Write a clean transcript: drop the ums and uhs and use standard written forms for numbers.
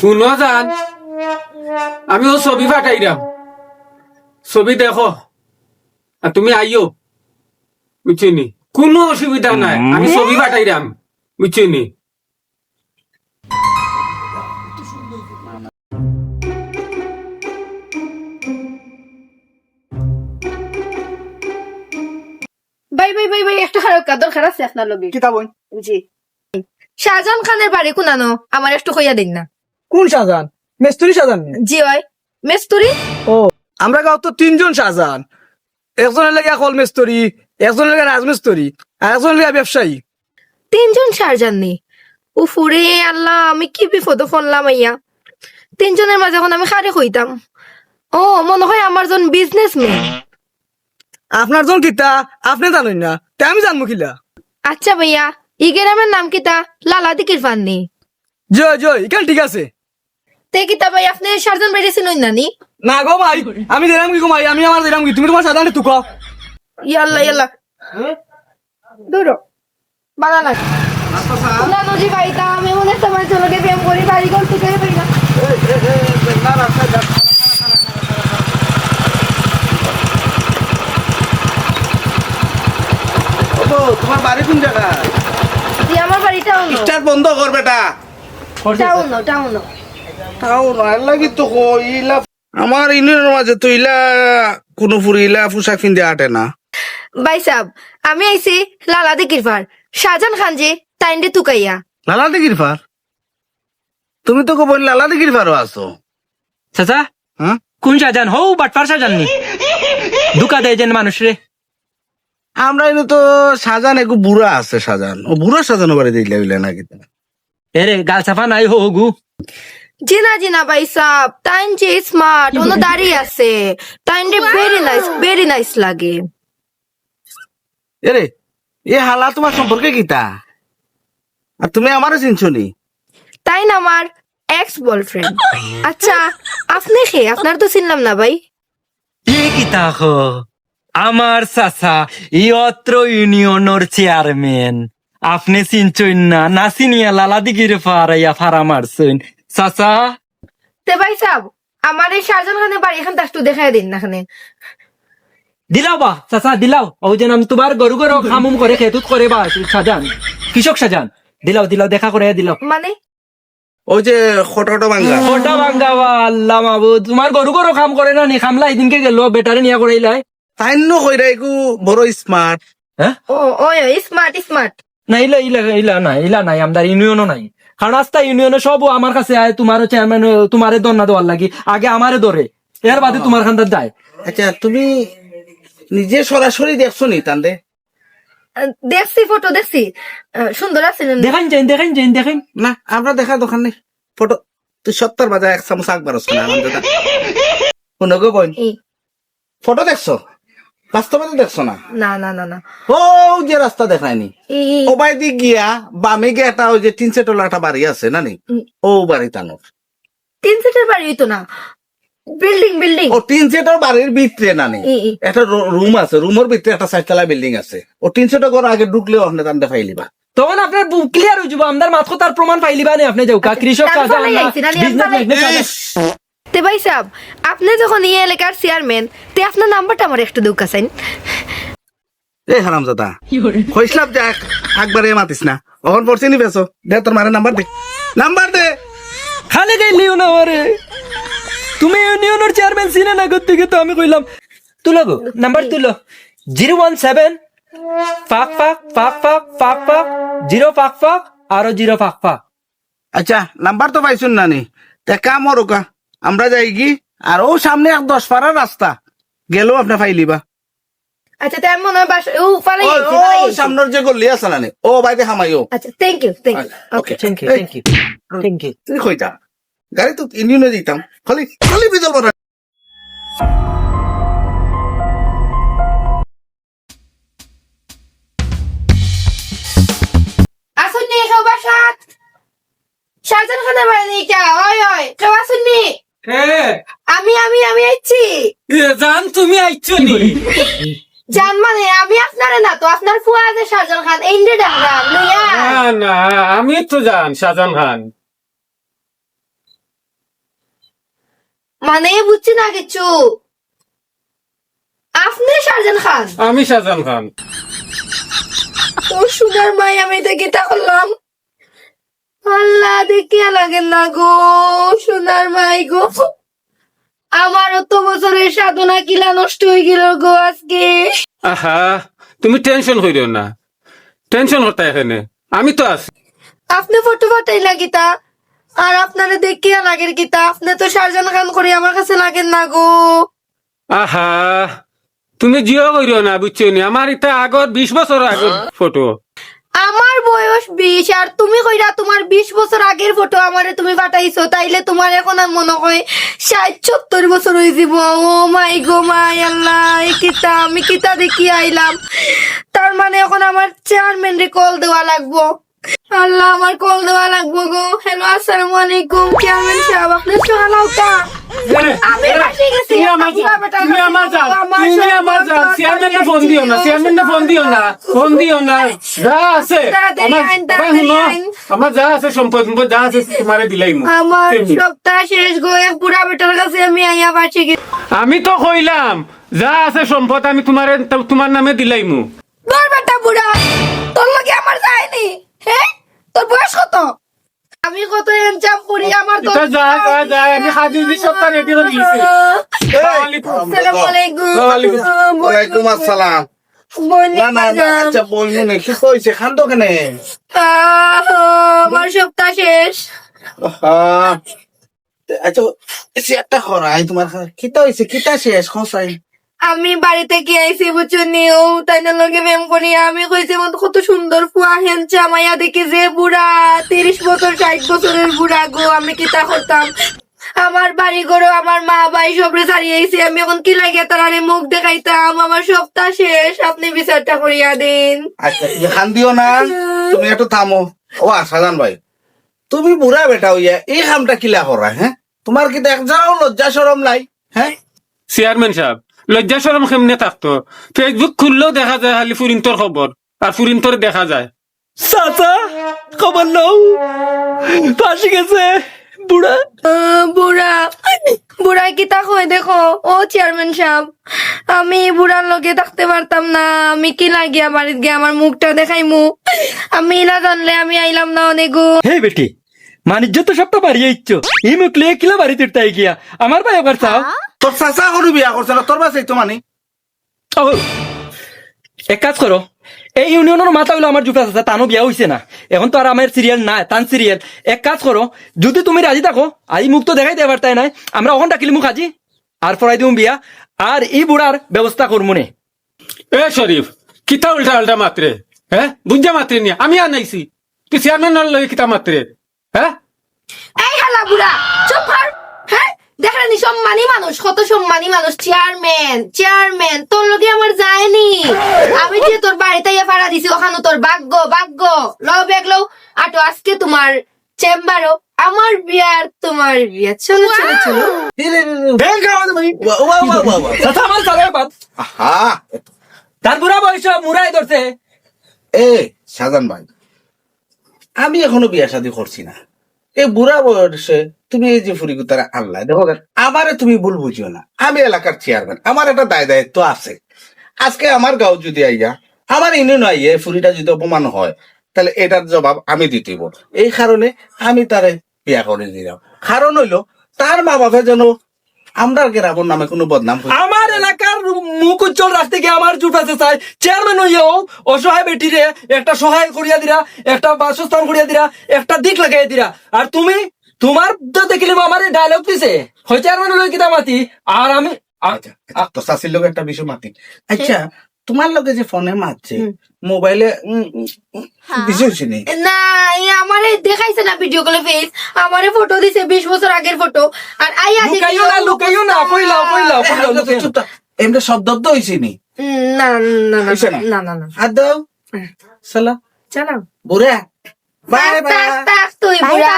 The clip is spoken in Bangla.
শুনো জান, আমি ও ছবি পাঠাইলাম, ছবি দেখো আর তুমি আইও, বুঝছিনি? কোনো অসুবিধা নাই, আমি ছবি পাঠাইলাম, বুঝছিনি? ভাই একটা দরকার আছে আপনার লগে। কিতা বই? জি। শাহজাহান খানের বাড়ি কোনানো আমার একটু কইয়া দিন না। কোন শাহজাহান? মেস্তুরি শাহজাহান? জি হয় মেস্তুরি। ও, আমরা গাঁও তো তিনজন শাহজাহান। একজনের লাগে কল মেস্তরি, একজনের লাগে রাজমিস্ত্রি, আর একজনের লাগে ব্যবসায়ী। তিনজন শাহজাহান নি? উফুরে আল্লাহ, আমি কি বিপদ ফোনলাম আইয়া। তিনজনের মাঝে এখন আমি খারে হইতাম। ও মনে হয় আমার জন বিজনেসম্যান। আপনার জন কিতা আপনি জানেন না, তাই আমি জানবো কিলা? আচ্ছা ভাইয়া, ই গ্রামের নাম কিতা? লালা দিকির ফাননি। জয় জয়, এখানে ঠিক আছে। তে কিতা ভাই আপনি শাহজাহান বাড়ি চিনুন নানি? না গো ভাই, আমি দিলাম কি গো ভাই, আমি আমার দিলাম কি, তুমি তোমার সাধারণ তুকো। ইয়াল্লা দূরো বানানা না নজি ভাইতা, আমি মনে তোমার চলকে প্রেম করি, বাড়ি ঘর থেকে পাই না। তোমার বাড়ি কোন জায়গা? জি আমার বাড়ি টাউন। স্টার বন্ধ কর বেটা। টাউন। তাও নয় লাগি তো ইলা আমার ইউনিয়নের মাঝে তো ইলা কোনো ফুরি ইলা পোশাক কিনতে আটে না। ভাই সাহেব, আমি আইছি লালা দিকির ফার, শাহজাহান খান যে তাইন্ডে তুকাইয়া। লালা দিঘির পার? তুমি তো কবল লালা দিঘির পারও আছো। চাচা হ্যাঁ কোন শাহজাহান? হৌ বাটপার শাহজাহান নি? দুকা দেয় যেন মানুষ রে। আমরা এনে তো সাজান একটু বুড়া আছে, সাজান ও বুড়া সাজানো বাড়ি দিলে হইলে নাকি? এরে গাল সাফা নাই হো গু। জিনা ভাই সাহেব, তাইন যে স্মার্ট, ওনো দাঁড়িয়ে আছে, তাইন্ডে ভেরি নাইস লাগে। এরে এ হালা তোমার সম্পর্কে কিতা? আর তুমি আমারও চিনছো নি? তাই না আমার এক্স বয়ফ্রেন্ড। আচ্ছা আপনি খে, আপনার তো চিনলাম না ভাই। ই কিতা হো? আমার চাচা ই অত্র ইউনিয়নের চেয়ারম্যান। আপনি চিনছইন না? না চিনিয়া লালা দিগির ফারাইয়া ফারা মারছইন চাচা। তে ভাই সাহেব, আমার এই শাহজাহান খানের বাড়ি এখান একটু দেখাই দিন না খানে। দিলাও বা চাচা দিলাও, ও যেন তোমার গরু গরু খামুম করে খেতুত করে বা শাহজাহান, কৃষক শাহজাহান। দিলাও দেখা করে দিলাও। মানে ওই যে খোটো ভাঙ্গা ওটা ভাঙ্গা বা আল্লাহ মাবুদ, তোমার গরু গরু খাম করে না নি? খামলা এদিনকে গেল বেটারে নিয়া করাইলাই। তাই ন কইরা একু বড় স্মার্ট। হ্যাঁ ও স্মার্ট। না ইলা নাই আমাদের ইউনিয়নও নাই। কারণ আস্তা ইউনিয়নে সব আমার কাছে আয়, তোমার চেয়ারম্যান তোমারে দন্না দেওয়ার লাগি, আগে আমারে ধরে, এর বাদে তোমার খান্দার যায়। আচ্ছা তুমি নিজে সরাসরি দেখছো নি তান্দে? দেখছি ফটো দেখছি, সুন্দর আছে। দেখাইন। না আমরা দেখা দোকান নেই ফটো। তুই 70 বাজার 1 চামচ আকবার আছে না আমাদের দাদা কোন গো বোন? ফটো দেখছো? বাস্তবে তো দেখছো না? না ও যে রাস্তা দেখায়নি এই ও বাই দিক গিয়া বামে গিয়ে একটা ওই যে 3 সেটলা একটা বাড়ি আছে না নি? ও বাড়ি তানোর 3 সেটের বাড়ি হইতো না, বিল্ডিং। ও 3 সেটের বাড়ির ভিতরে না নি একটা রুম আছে, রুমের ভিতরে একটা 4 তলা বিল্ডিং আছে। ও 3 সেটের ঘর আগে ঢুকলে আপনি তান দেখাইলিবা, তখন আপনার ক্লিয়ার হয়ে যাবো। আমাদের মাত্র তার প্রমাণ পাইলিবা নে আপনি যাও কৃষক শাহজাহান না বিজনেস। তে ভাই সাহেব, আপনি যখন এই এলাকার চেয়ারম্যান, তে আপনার নাম্বারটা আমার একটু দৌকা চাইন। এই হারামজাদা কইসলাম যে একবারে মাতিস না, ওখান পড়ছে নি বেছো দে তোর মারে নাম্বার দে। খালি গাইলিও না আমারে, তুমি ইউনিয়নের চেয়ারম্যান চিনে না করতে গিয়ে তো আমি কইলাম তুলো গো নাম্বার তুলো 017 ফাক 0 আরো 0 আচ্ছা নাম্বার তো পাইছুন না নি, তে কাম ওরকা আমরা যাই কি আর ও সামনে 10 পাড়ার রাস্তা গেলেও আপনি পাইলিবা। আচ্ছা তাই মনে হয় বাসা ও পালাই ও গেছি। সামনের যে গল্লি আছে না নি, ও বাইতে হামাইও। আচ্ছা thank you okay thank you তুই কইতা গাড়ি তো ইউনিয়নে দিতাম খালি বিজল বড়। আসুন নি কেউ বাসাত, শাহজাহান খানের বাড়ি নেই কে? ওই কেউ আসুন নি? আমি আইছি। জান তুমি আইছো নি? জান মানে আমি আপনারে না তো, আপনার ফুয়া আছে শাহজাহান খান, ইন্ডে ডাকলাম লইয়া। না আমি তো জান শাহজাহান খান। মানে বুঝছি না কিছু। আপনি শাহজাহান খান? আমি শাহজাহান খান। তোর সোনার মাই আমি দেখে তা করলাম। আল্লাহ দেখিয়া লাগে না গো, সোনার মাই গো। আমার অত বছরের সাধনা কিলা নষ্ট হয়ে গেল গো আজকে। আহা, তুমি টেনশন করিও না, টেনশন হতা এখানে, আমি তো আছি। আপনি ফটো ফাটাই লাগিতা, আর আপনারে দেখিয়া লাগের কিতা? আপনি তো শাহজাহান খান করে আমার কাছে লাগেন না গো। আহা, তুমি জিও করিও না, বুঝছো নি? আমার এটা আগর 20 বছর আগর ফটো। আমার বয়স 20 আর তুমি কইরা তোমার 20 বছর আগের ফটো আমারে তুমি পাঠাইছো, তাইলে তোমার এখন আর মনে হয় 60-70 বছর হয়ে যাব। ও মাই গো মাই আল্লাহ, এই কিতা আমি কিতা দেখি আইলাম। তার মানে এখন আমার চেয়ারম্যান রে কল দেওয়া লাগবো। আল্লাহ, আমার কল দেওয়া লাগবো গো। হ্যালো, আসসালামু আলাইকুম চেয়ারম্যান সাহেব, আপনার সহায়তা আমি ফাঁসে গেছি। তুমি আমার যান, চেয়ারম্যান ফোন দিও না, চেয়ারম্যান ফোন দিও না, ফোন দিও না। যা আছে আমার যা আছে সম্পদ যা আছে তোমারে দিলাই। আমার সপ্তাহ শেষ গো, এক বুড়া বেটার কাছে আমি আইয়া ফাঁসে গেছি। আমি তো কইলাম যা আছে সম্পদ আমি তোমার নামে দিলাইমু। তোর বেটা বুড়া, তোর লগে আমার যায়নি। হ্যাঁ, তোর বয়স কত? আমি কত এনজাম করি আমার তো। যা যা যা, আমি হাজির সপ্তাহ রেডি করে দিয়েছি। আসসালামু আলাইকুম। ওয়ালাইকুম আসসালাম। না না না, আচ্ছা বলবো না, কি কইছে খান তো কেনে? আমার সপ্তাহ শেষ। আচ্ছা একটা হরাই তোমার কিতা হয়েছে, কিতা শেষ খসাই? আমি বাড়িতে কি আইসি বুঝছো নিও, তাই না লগে প্রেম করি। আমি কইছি মতো কত সুন্দর ফুয়া হেনচা মাইয়া দেখি যে বুড়া 30 বছর 60 বছরের বুড়া গো। আমি কিতা করতাম? আমার বাড়ি ঘর আমার মা ভাই সবরে ছাড়িয়েছি। আমি এখন কি লাগে তারারে মুখ দেখাইতাম? আমার সপ্তাহ শেষ, আপনি বিচারটা করিয়া দিন। আচ্ছা খান দিও না, তুমি একটু থামো। ও শাহজাহান ভাই, তুমি বুড়া বেটা হইয়া এই কামটা কিলা করা? হ্যাঁ, তোমার কি দেখ যাও লজ্জা শরম নাই? হ্যাঁ, চেয়ারম্যান সাহেব, লজ্জা শরম কেমনে থাকতো? ফেসবুক খুললেও দেখা যায় খালি ফুরিন্তর খবর, আর ফুরিন্তর দেখা যায়। চাচা খবর নাও, ফাঁসি গেছে বুড়া। বুড়া বুড়া কি তা হয় দেখো। ও চেয়ারম্যান সাহেব, আমি বুড়ার লগে থাকতে পারতাম না। আমি কি লাগিয়া বাড়িতে গিয়ে আমার মুখটা দেখাইমু? আমি না জানলে আমি আইলাম না অনেক গো। হে বেটি, বাণিজ্য তো সবটা বাড়িয়ে ইচ্ছ, এই মুখলে কিলা বাড়িতে তাই গিয়া আমার ভাই একবার চাও। তোর চাচা কোনো বিয়া করছে না, তোর বাসাই তো মানে। এক কাজ করো, এই ইউনিয়নের মাথা হইলো আমার জুফা চাচা, তানো বিয়া হইছে না, এখন তো আর আমার সিরিয়াল নাই, তান সিরিয়াল। এক কাজ করো, যদি তুমি রাজি থাকো, আই মুখ তো দেখাই দেবার তাই নাই, আমরা ওখান ডাকিলি মুখ আজি আর পড়াই দিম বিয়া, আর এই বুড়ার ব্যবস্থা করবো নে। এ শরীফ, কিতা উল্টা উল্টা মাত্রে? হ্যাঁ, বুঝা মাত্রে নিয়ে আমি আনাইছি, তুই চেয়ারম্যান লগে কিতা মাত্রে? হ্যাঁ, এই হালা বুড়া চুপ কর। হ্যাঁ, দেখলেনি সম্মানী মানুষ, কত সম্মানী মানুষ। চেয়ারম্যান চেয়ারম্যান তোর লগে আমার যায়নি। আমি যে তোর বাড়িতে ইয়ে ভাড়া দিছি, ওখানে তোর ভাগ্য ভাগ্য। লও ব্যাগ লও, আটো আজকে তোমার চেম্বারও আমার বিয়ার তোমার বিয়া। চলো চলো চলো। চাচা আমার চালের বাদ, আহা, তার বুড়া বয়স মুরাই ধরছে। এ শাহজাহান ভাই, আমি এখনো বিয়া শাদী করছি না। এই বুড়া বয়সে তুমি এই যে ফুরি তারা আল্লাহ দেখো, আমারে তুমি ভুল বুঝিও না। আমি এলাকার চেয়ারম্যান, আমার একটা দায় দায়িত্ব আছে। আজকে আমার গাঁও যদি আইয়া, আমার ইউনিয়ন আইয়া ফুরিটা যদি অপমান হয়, তাহলে এটার জবাব আমি দিতেইব। এই কারণে আমি তারে বিয়া করে দিলাম। কারণ হইলো তার মা বাপে যেন আমরা গ্রামের নামে কোনো বদনাম করি। আমার এলাকার মুখ উজ্জ্বল রাখতে গিয়ে আমার জুটাতে চাই, চেয়ারম্যান হইয়াও অসহায় বেটিরে একটা সহায় করিয়া দিরা, একটা বাসস্থান করিয়া দিরা, একটা দিক লাগাই দিরা। আর তুমি তোমার তো দেখিলে আমার ডায়লগ দিছে, হয় চেয়ারম্যান হইলে কিতা মাতি, আর আমি আচ্ছা, তো শাশির লোক একটা বিষয় মাতি। আচ্ছা, তোমার লোকে যে ফোনে মারছে, মোবাইলে বিষয় হচ্ছে নেই? না, আমারে দেখাইছে না ভিডিও কলে ফেস, আমারে ফটো দিছে 20 বছর আগের ফটো। আর আইয়া লুকাইও না, লুকাইও না, কইলাও কইলাও কইলাও লুকাইও। এমনি শব্দ তো হয়েছে নি। না না না হইছে না? না না না। হাত দাও, সালা চলো বুড়া, বাই বাই। তুই বুড়া।